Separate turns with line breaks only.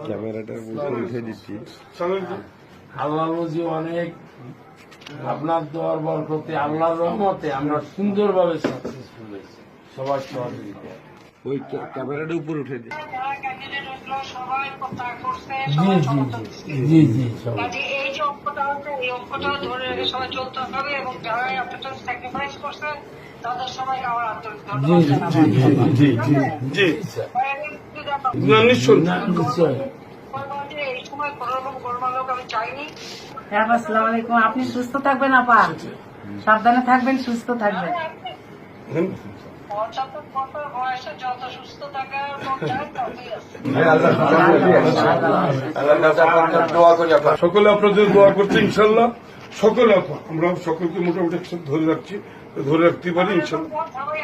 ক্যামেরাটা উঠে দিচ্ছি।
আল্লাহ রোজি অনেক, আপনার দোয়ার বরকতে আল্লাহর রহমতে আমরা সুন্দরভাবে সাকসেসফুল হয়েছি সবার সহযোগিতা।
ওই ক্যামেরাটা উপরে উঠে দিচ্ছি।
জি জি জি
এই যে অঙ্কটা হচ্ছে এই অঙ্কটা ধরে রেখে সবাই চলতে হবে এবং যারা আপনারা স্যাক্রিফাইস করছেন তাদের সবাইকে আমার আন্তরিক ধন্যবাদ
নিশ্চয়।
এই সময় কোন রকম গোলমাল হোক আমি চাইনি।
হ্যাঁ, আসসালামু আলাইকুম। আপনি সুস্থ থাকবেন আপা, সাবধানে থাকবেন, সুস্থ থাকবেন।
75 বছর বয়সে যত সুস্থ থাকার মন চায় ততই আছে।
সকলে আপনাদের দোয়া করছে ইনশাল্লাহ। সকলে আমরা সকলকে মোটামুটি ধরে রাখছি, ধরে রাখতে পারি ইনশাল্লাহ।
সবাই